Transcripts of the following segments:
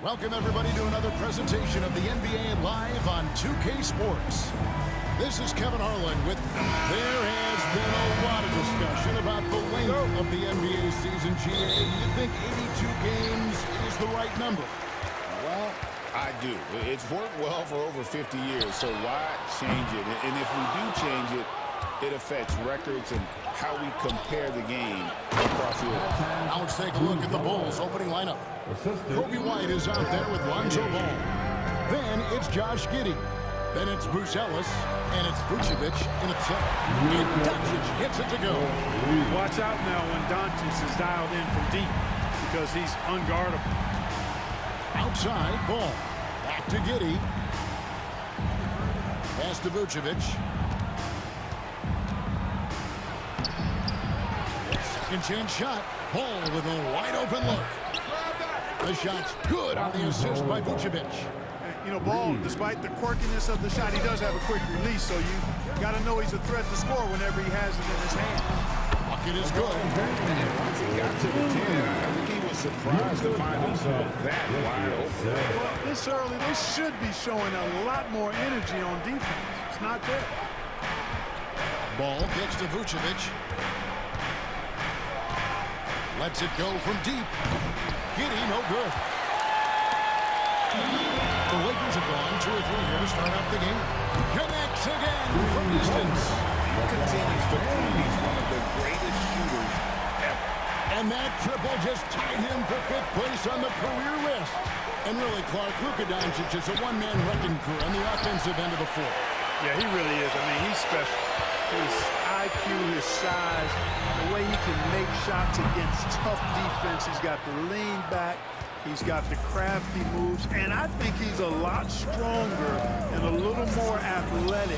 Welcome, everybody, to another presentation of the NBA live on 2K Sports. This is Kevin Harlan with... There has been a lot of discussion about the length of the NBA season, GA. You think 82 games is the right number? Well, I do. It's worked well for over 50 years, so why change it? And if we do change it, it affects records and how we compare the game across the years. Now let's take a look at the Bulls' opening lineup. Kobe White is out there with Lonzo Ball. Then it's Josh Giddey. Then it's Bruce Ellis. And it's Vucevic in at center. And Doncic gets it to go. Watch out now when Doncic is dialed in from deep because he's unguardable. Outside, Ball. Back to Giddey. Pass to Vucevic. Second chance shot. Ball with a wide open look. The shot's good on the assist by Vucevic. You know, Ball, despite the quirkiness of the shot, he does have a quick release, so you got to know he's a threat to score whenever he has it in his hand. Bucket is good. And once he got to the 10, I think he was surprised to find himself that wide open. Well, this early, they should be showing a lot more energy on defense. It's not there. Ball gets to Vucevic. Lets it go from deep. Giddey, no good. The Lakers have gone 2 or 3 here to start out the game. Connects again from distance. He continues to prove he's one of the greatest shooters ever. And that triple just tied him for 5th place on the career list. And really, Clark, Luka Doncic is a one-man wrecking crew on the offensive end of the floor. Yeah, he really is. I mean, he's special. His IQ, his size, the way he can make shots against tough defense. He's got the lean back. He's got the crafty moves, and I think he's a lot stronger and a little more athletic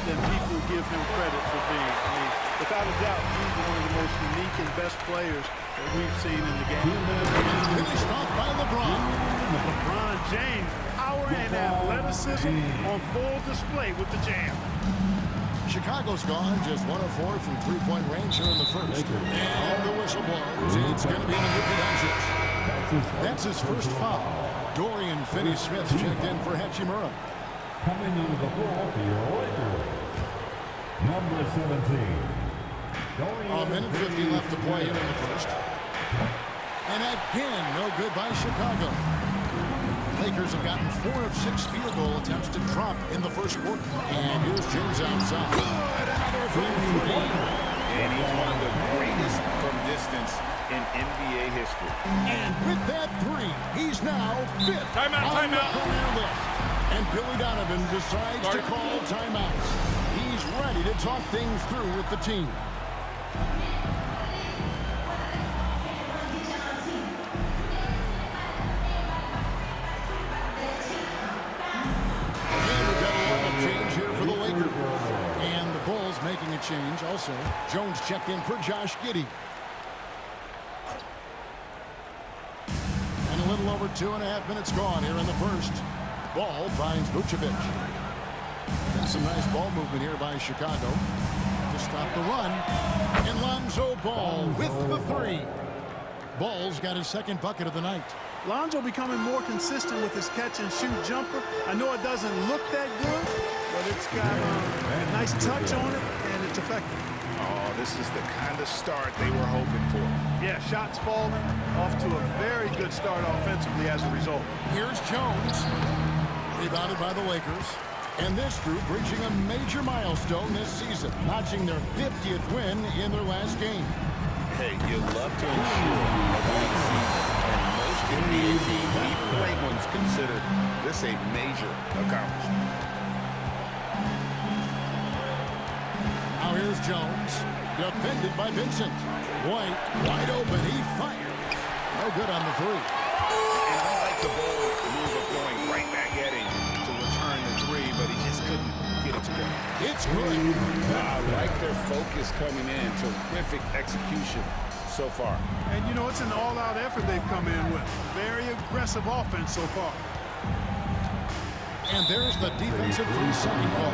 than people give him credit for being. I mean, without a doubt, he's one of the most unique and best players that we've seen in the game. Finished off by LeBron. LeBron James, power and athleticism on full display with the jam. Chicago's gone just 1 of 4 from three-point range here in the first. And the whistle blows. It's going to be the Luka Doncic. That's his first foul. Dorian Finney-Smith checked in for Hachimura. Coming into the floor for your Lakers, number 17. A minute 50 left to play here in the first. And again, no good by Chicago. Lakers have gotten 4 of 6 field goal attempts to drop in the first quarter. And here's James outside. Good, another from 3. And he's one of the greatest from distance in NBA history. And with that 3, he's now 5th Timeout, on the timeout. career list. And Billy Donovan decides to call timeouts. He's ready to talk things through with the team. Again, we've got a lineup change here for the Lakers. And the Bulls making a change also. Jones checked in for Josh Giddey. And a little over 2.5 minutes gone here in the first. Ball finds Vucevic. And some nice ball movement here by Chicago to stop the run. And Lonzo Ball with the 3. Ball's got his second bucket of the night. Lonzo becoming more consistent with his catch-and-shoot jumper. I know it doesn't look that good, but it's got a nice touch on it, and it's effective. Oh, this is the kind of start they were hoping for. Yeah, shots falling, off to a very good start offensively as a result. Here's Jones. Rebounded by the Lakers. And this group reaching a major milestone this season, notching their 50th win in their last game. Hey, you love to ensure a winning season, and most NBA teams, even great ones, consider this a major accomplishment. Now here's Jones, defended by Vincent. White, wide open, he fires. No good on the 3. And I like the ball move of going right back at him to return the 3, but he just couldn't get it together. It's good. I like their focus coming in. Terrific execution so far. And, you know, it's an all-out effort they've come in with. Very aggressive offense so far. And there's the defensive 3-second call.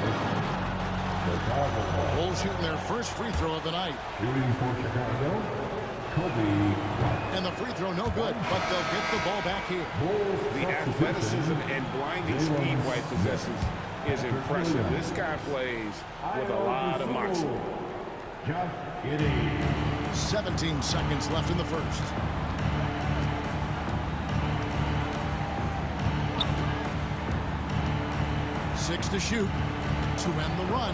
Chicago. Bulls shooting their first free throw of the night. Shooting for Chicago, And the free throw no good, but they'll get the ball back here. The athleticism and blinding speed White possesses is impressive. This guy plays with a lot of moxie. 17 seconds left in the first. Six to shoot to end the run.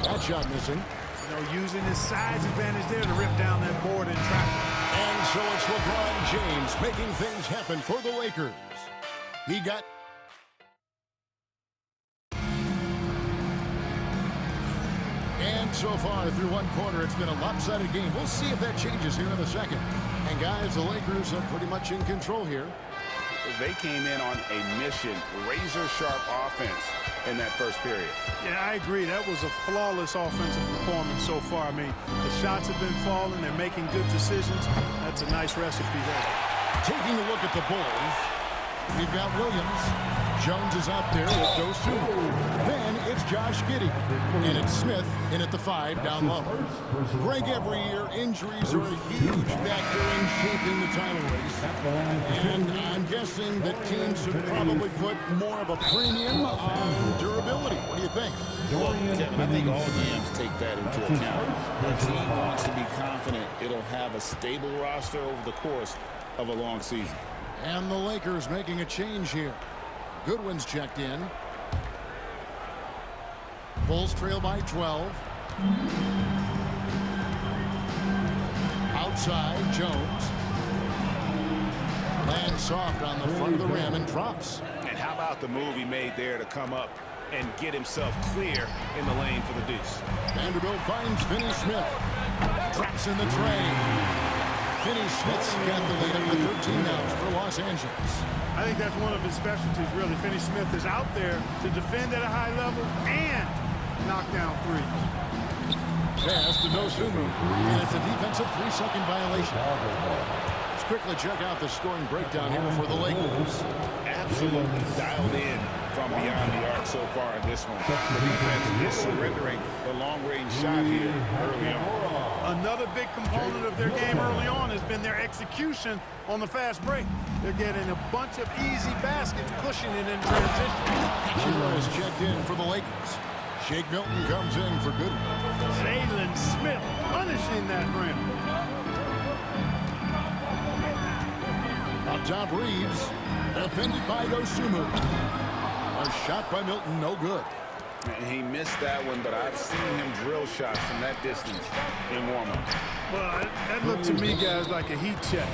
That shot missing. You know, using his size advantage there to rip down that board in traffic. And so it's LeBron James making things happen for the Lakers. He got... And so far through one quarter, it's been a lopsided game. We'll see if that changes here in the second. And guys, the Lakers are pretty much in control here. They came in on a mission, razor-sharp offense in that first period. Yeah, I agree. That was a flawless offensive performance so far. I mean, the shots have been falling. They're making good decisions. That's a nice recipe there. Taking a look at the Bulls, we've got Williams. Jones is out there with Dosu. Then it's Josh Giddey. And it's Smith in at the 5 down low. Greg, every year injuries are a huge factor in shaping the title race. And I'm guessing that teams should probably put more of a premium on durability. What do you think? Well, Kevin, I think all GMs take that into account. The team wants to be confident it'll have a stable roster over the course of a long season. And the Lakers making a change here. Goodwin's checked in. Bulls trail by 12. Outside, Jones. Lands soft on the front of the rim and drops. And how about the move he made there to come up and get himself clear in the lane for the deuce? Vanderbilt finds Finney Smith. Drops in the tray. Finney Smith's got the lead up to 13 now for Los Angeles. I think that's one of his specialties, really. Finney Smith is out there to defend at a high level and knock down threes. Pass to Dosunmu, and it's a defensive 3-second violation. Let's quickly check out the scoring breakdown here for the Lakers. Absolutely dialed in from beyond the arc so far in this one. The defense is surrendering the long-range shot here early on. Another big component of their game early on has been their execution on the fast break. They're getting a bunch of easy baskets, pushing it in transition. Hachimura is checked in for the Lakers. Shake Milton comes in for Goodwin. Jalen Smith punishing that rim. Up top, Reeves. Defended by Dosunmu. A shot by Milton, no good. He missed that one, but I've seen him drill shots from that distance in warm-up. Well, that looked to me, guys, like a heat check.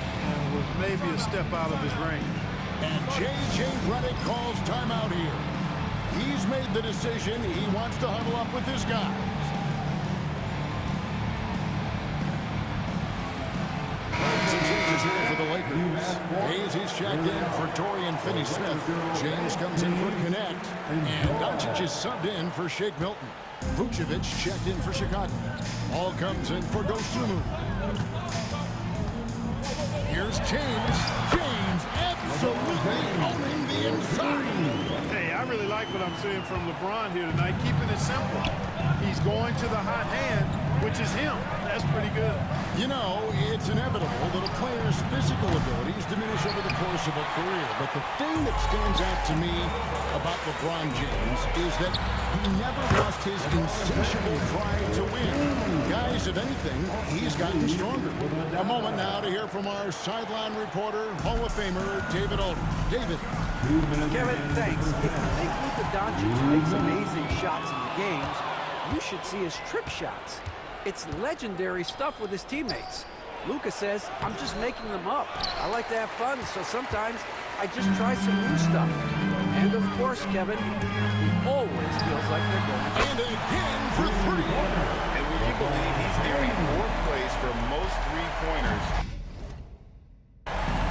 With maybe a step out of his range. And J.J. Redick calls timeout here. He's made the decision. He wants to huddle up with his guys. Some changes here for the Lakers. Hayes is checked in for Dorian Finney-Smith. James comes in for Connect. And Doncic is subbed in for Shake Milton. Vucevic checked in for Chicago. All comes in for Dosunmu. Here's James. James absolutely owning the inside. Hey, I really like what I'm seeing from LeBron here tonight, keeping it simple. He's going to the hot hand, which is him. That's pretty good. You know, it's inevitable that a player's physical abilities diminish over the course of a career. But the thing that stands out to me about LeBron James is that he never lost his insatiable drive to win. Guys, if anything, he's gotten stronger. A moment now to hear from our sideline reporter, Hall of Famer David Aldridge. David. Kevin, thanks. If you think Luka Doncic makes amazing shots in the games, you should see his trick shots. It's legendary stuff with his teammates. Luka says, I'm just making them up. I like to have fun, so sometimes I just try some new stuff. And of course, Kevin, he always feels like they're going. And again for three. And would you believe he's nearing fourth place for most three-pointers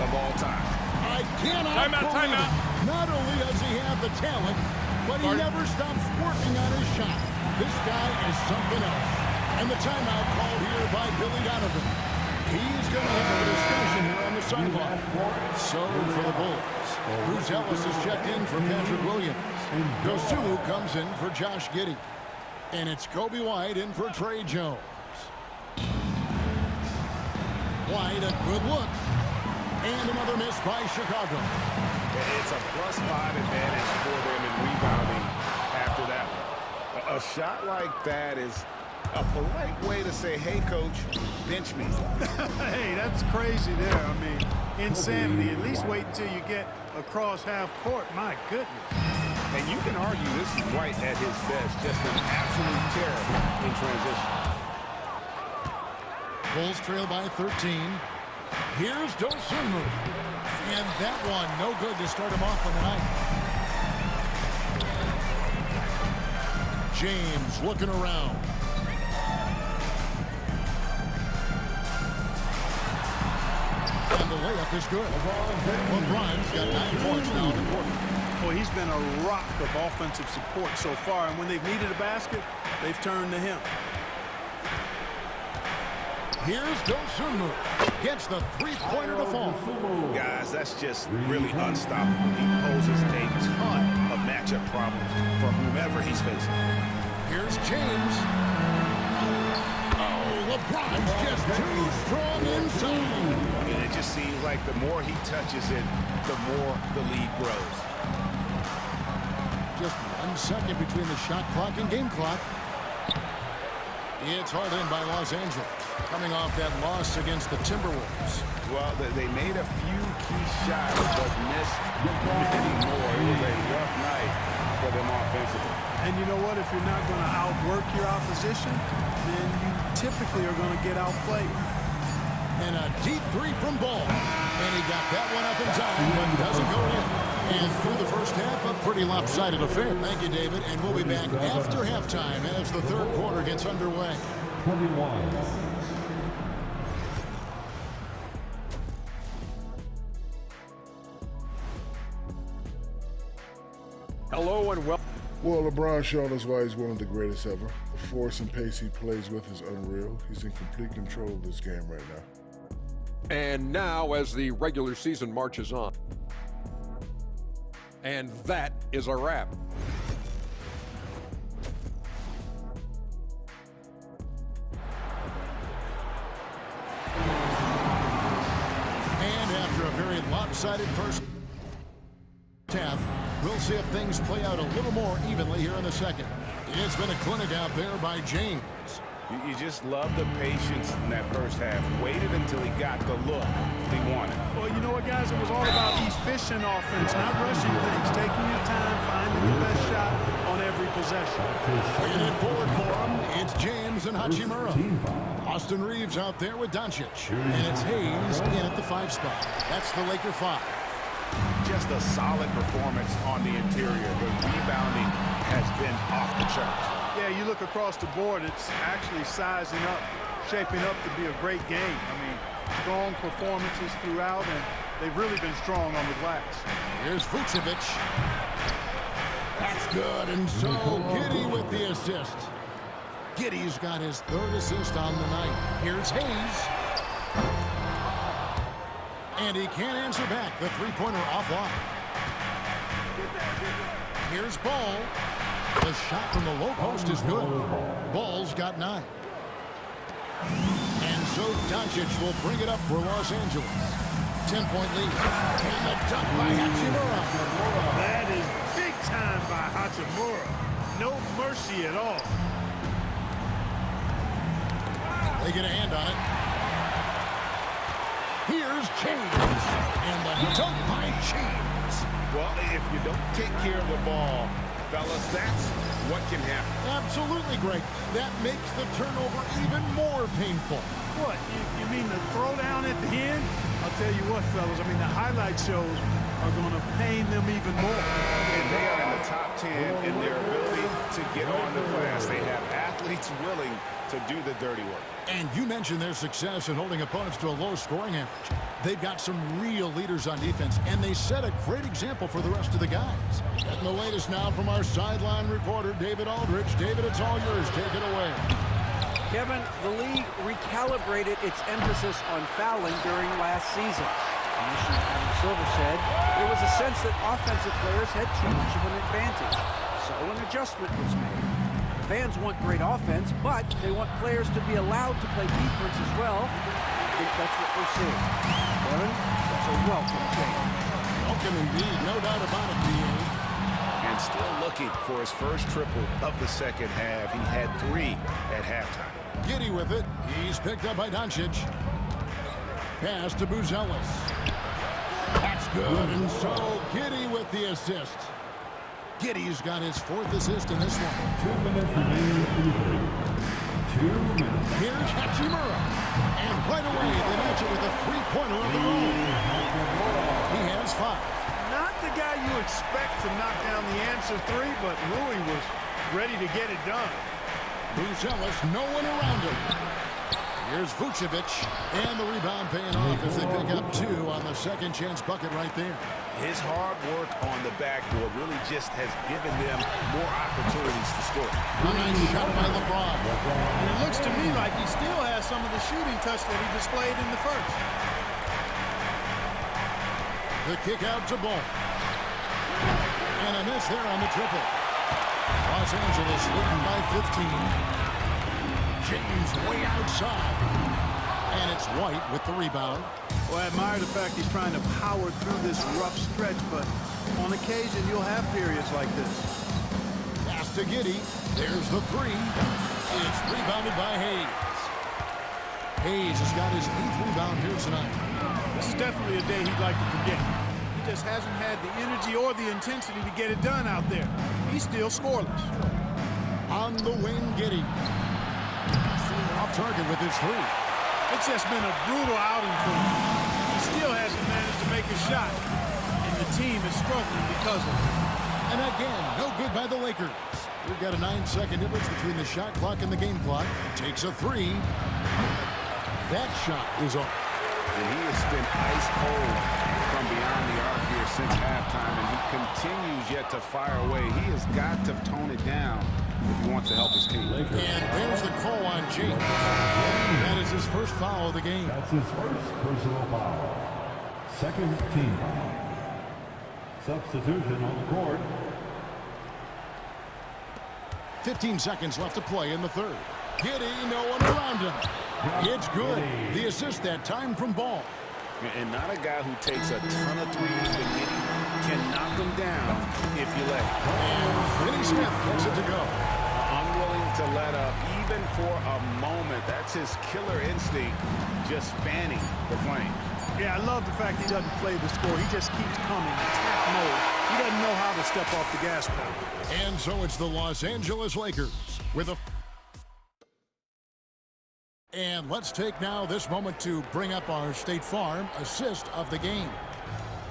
of all time? I cannot believe it. Not only does he have the talent, but he never stops working on his shot. This guy is something else. And the timeout called here by Billy Donovan. He's going to have a discussion here on the sideline. So for the Bulls, Bruce Ellis is checked in for Patrick Williams. Dosunmu comes in for Josh Giddey. And it's Kobe White in for Trey Jones. Wide, a good look. And another miss by Chicago. It's a +5 advantage for them in rebounding after that one. A shot like that is a polite way to say, hey, coach, bench me. Hey, that's crazy there. I mean, insanity. At least wait until you get across half court. My goodness. And you can argue this is White at his best, just an absolute terror in transition. Bulls trail by 13. Here's Dosunmu. And that one, no good to start him off on the night. James looking around. And the layup is good. LeBron's got 9 points now in the quarter. Well, he's been a rock of offensive support so far, and when they've needed a basket, they've turned to him. Here's Dosunmu. Gets the three-pointer to fall. Guys, that's just really unstoppable. He poses a ton of matchup problems for whomever he's facing. Here's James. Oh, LeBron's just too strong inside. And it just seems like the more he touches it, the more the lead grows. Just 1 second between the shot clock and game clock. It's hauled in by Los Angeles, coming off that loss against the Timberwolves. Well, they made a few key shots, but missed many more. It was a rough night for them offensively. And you know what? If you're not going to outwork your opposition, then you typically are going to get outplayed. And a deep three from Ball. And he got that one up in time, but doesn't go in. And through the first half, a pretty lopsided affair. Thank you, David. And we'll be back after halftime as the third quarter gets underway. 21. Hello and welcome. Well, LeBron showing us why he's one of the greatest ever. The force and pace he plays with is unreal. He's in complete control of this game right now. And now as the regular season marches on. And that is a wrap. And after a very lopsided first half, we'll see if things play out a little more evenly here in the second. It's been a clinic out there by James. You just love the patience in that first half. Waited until he got the look he wanted. Well, you know what, guys? It was all about efficient offense, not rushing things, taking your time, finding the best shot on every possession. Bringing it forward for him, it's James and Hachimura. Austin Reeves out there with Doncic. And it's Hayes in at the 5 spot. That's the Laker 5. Just a solid performance on the interior. The rebounding has been off the charts. Yeah, you look across the board, it's actually sizing up, shaping up to be a great game. I mean, strong performances throughout, and they've really been strong on the glass. Here's Vucevic. That's good, and so Giddey with the assist. Giddey's got his 3rd assist on the night. Here's Hayes. And he can't answer back. The three-pointer offline. Here's Ball. The shot from the low post is good. Ball's got 9. And so Doncic will bring it up for Los Angeles. 10-point lead. And the dunk by Hachimura. That is big time by Hachimura. No mercy at all. They get a hand on it. Here's James. And the dunk by James. Well, if you don't take care of the ball, fellas, that's what can happen. Absolutely great. That makes the turnover even more painful. What, you mean the throwdown at the end? I'll tell you what, fellas, I mean, the highlight shows are going to pain them even more. And they are in the top 10 in their ability to get on the glass. They have athletes willing to do the dirty work. And you mentioned their success in holding opponents to a low scoring average. They've got some real leaders on defense, and they set a great example for the rest of the guys. Getting the latest now from our sideline reporter, David Aldridge. David, it's all yours. Take it away. Kevin, the league recalibrated its emphasis on fouling during last season. Commissioner Adam Silver said there was a sense that offensive players had too much of an advantage, so an adjustment was made. Fans want great offense, but they want players to be allowed to play defense as well. think that's what we're seeing. Kevin, that's a welcome change. Welcome indeed, no doubt about it, B.A. And still looking for his first triple of the second half. He had 3 at halftime. Giddey with it. He's picked up by Doncic. Pass to Buzelis. That's good, and so Giddey with the assist. Giddey's got his 4th assist in this one. 2 minutes remaining in the third. 2 minutes. Here's Hachimura. And right away, they match it with a 3-pointer of their own. He has 5. Not the guy you expect to knock down the answer 3, but Rui was ready to get it done. Buzelis, no one around him. Here's Vucevic, and the rebound paying off as they pick up 2 on the second chance bucket right there. His hard work on the backboard really just has given them more opportunities to score. A nice shot by LeBron. And it looks to me like he still has some of the shooting touch that he displayed in the first. The kick out to Ball. And a miss there on the triple. Los Angeles leading by 15. James way outside. And it's White with the rebound. Well, I admire the fact he's trying to power through this rough stretch, but on occasion you'll have periods like this. Pass to Giddey. There's the 3. It's rebounded by Hayes. Hayes has got his 8th rebound here tonight. This is definitely a day he'd like to forget. He just hasn't had the energy or the intensity to get it done out there. He's still scoreless. On the wing, Giddey. Off target with his 3. It's just been a brutal outing for him. He still hasn't managed to make a shot, and the team is struggling because of it. And again, no good by the Lakers. We've got a 9-second difference between the shot clock and the game clock. Takes a 3. That shot is off. And he has been ice cold from beyond the arc here since halftime, and he continues yet to fire away. He has got to tone it down if he wants to help his team. And there's the call on Jake. That is his first foul of the game. That's his first personal foul. Second team foul. Substitution on the court. 15 seconds left to play in the third. Giddey, no one around him. It's good. The assist that time from Ball. And not a guy who takes a ton of threes, but Giddey can knock them down if you let him. And Finney Smith gets it to go. Unwilling to let up even for a moment. That's his killer instinct, just fanning the flames. Yeah, I love the fact he doesn't play the score. He just keeps coming, attack mode. He doesn't know how to step off the gas pedal. And so it's the Los Angeles Lakers with a... And let's take now this moment to bring up our State Farm assist of the game.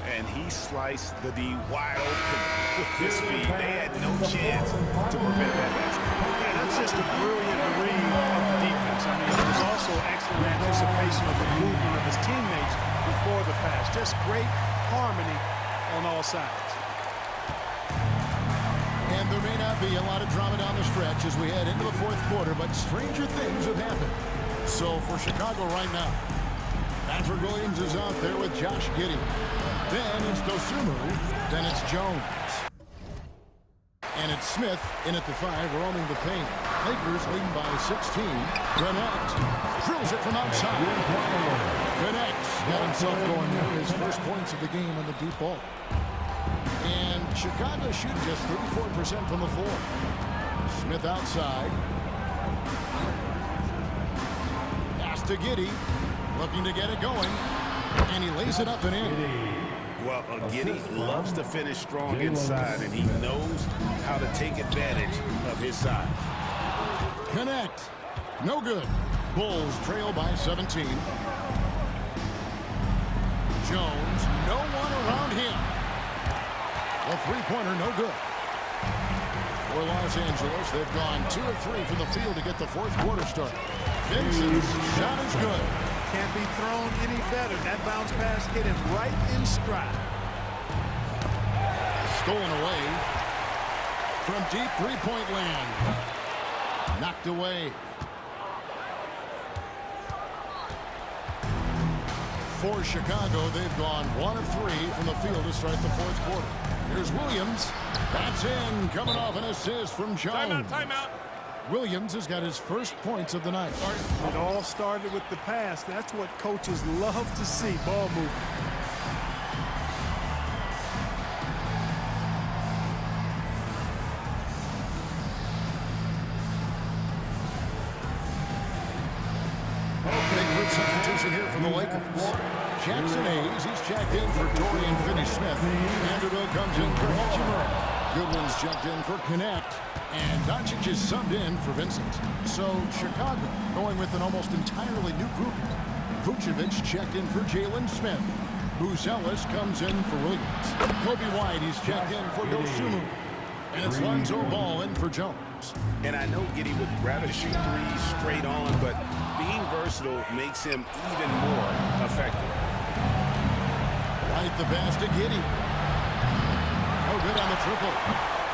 And he sliced the D wide open with his feet. They had no chance to prevent that basket. Yeah, that's just a brilliant read of the defense. I mean, there's also excellent anticipation of the movement of his teammates before the pass. Just great harmony on all sides. And there may not be a lot of drama down the stretch as we head into the fourth quarter, but stranger things have happened. So for Chicago right now, Patrick Williams is out there with Josh Giddey. Then it's Dosumu. Then it's Jones. And it's Smith in at the 5, roaming the paint. Lakers leading by 16. Gannett drills it from outside. Gannett's got himself going there. His first points of the game on the deep ball. And Chicago shooting just 34% from the floor. Smith outside. Pass to Giddey. Looking to get it going. And he lays it up and in. Well, Giddey loves to finish strong inside, and he knows how to take advantage of his size. Connect. No good. Bulls trail by 17. Jones, no one around him. A three-pointer, no good. For Los Angeles, they've gone 2 of 3 from the field to get the fourth quarter started. Vincent's shot is good. Can't be thrown any better. That bounce pass hit him right in stride. Stolen away from deep three-point land. Knocked away. For Chicago, they've gone 1 of 3 from the field to start the fourth quarter. Here's Williams. That's in. Coming off an assist from Jones. Timeout. Williams has got his first points of the night. It all started with the pass. That's what coaches love to see, ball movement. Big substitution here for the Lakers. Jackson Hayes, he's checked in for Dorian Finney-Smith. Vanderbilt comes in for Hachimura. Goodwin's checked in for Connect. And Doncic is subbed in for Vincent. So Chicago going with an almost entirely new group. Vucevic checked in for Jalen Smith. Buzelis comes in for Williams. Kobe White, he's checked in for Dosunmu. And it's Lonzo Ball in for Jones. And I know Giddey would rather shoot threes straight on, but being versatile makes him even more effective. Right the pass to Giddey. No good on the triple.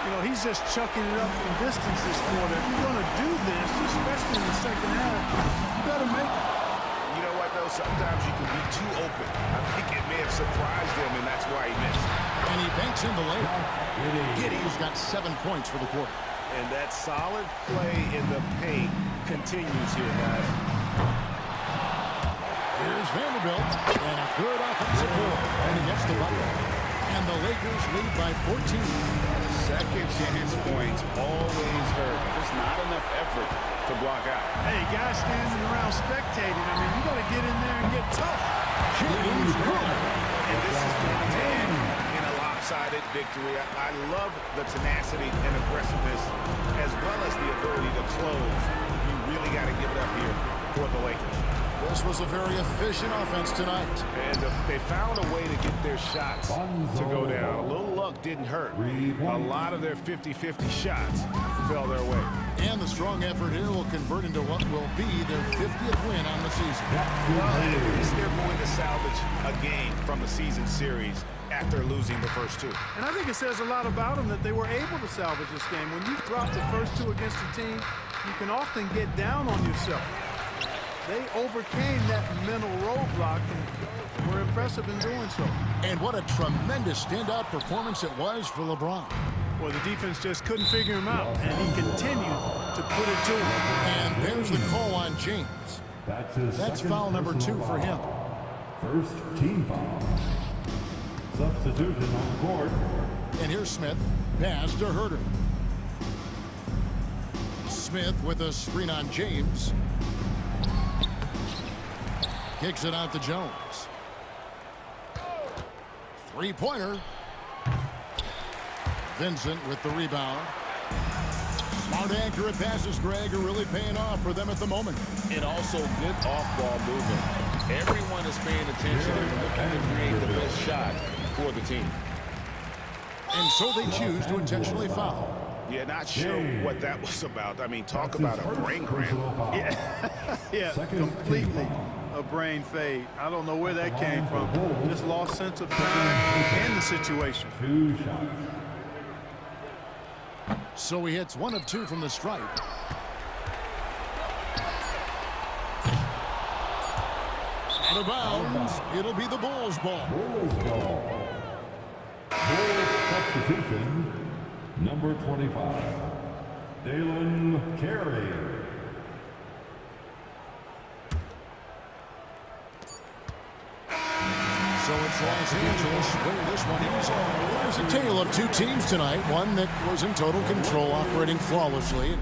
You know, he's just chucking it up from distance this quarter. If you're going to do this, especially in the second half, you better make it. You know what, though? Sometimes you can be too open. I think it may have surprised him, and that's why he missed. And he banks in the layup. Giddey's got 7 points for the quarter. And that solid play in the paint continues here, guys. Here's Vanderbilt, and a good offensive board, and he gets the bucket. And the Lakers lead by 14. Second chance points always hurt. Just not enough effort to block out. Hey, guys standing around spectating, I mean, you got to get in there and get tough. James Harden. And this is going to end in a lopsided victory. I love the tenacity and aggressiveness, as well as the ability to close. You really got to give it up here for the Lakers. This was a very efficient offense tonight. And they found a way to get their shots to go down. A little luck didn't hurt. A lot of their 50-50 shots fell their way. And the strong effort here will convert into what will be their 50th win on the season. Well, at least they're going to salvage a game from the season series after losing the first 2. And I think it says a lot about them that they were able to salvage this game. When you drop the first 2 against a team, you can often get down on yourself. They overcame that mental roadblock and were impressive in doing so. And what a tremendous standout performance it was for LeBron. Well, the defense just couldn't figure him out, and he continued to put it to him. And there's the call on James. That's foul number 2 for him. First team foul. Substitution on the court. And here's Smith. Pass to Herter. Smith with a screen on James. Kicks it out to Jones. Three-pointer. Vincent with the rebound. Smart, accurate passes, Greg, are really paying off for them at the moment. And also good off-ball movement. Everyone is paying attention and looking to create the best shot for the team. And so they choose to intentionally foul. Yeah, not sure what that was about. I mean, talk about a brain cramp. Yeah, completely a brain fade. I don't know where that came from. Just lost sense of time and the situation. 2 shots. So he hits 1 of 2 from the stripe. Out of bounds. It'll be the Bulls' ball. Bulls ball. Bulls substitution, number 25, Dalen Carey. So it's Los Angeles winning this one easy. There's a tale of 2 teams tonight. One that was in total control, operating flawlessly.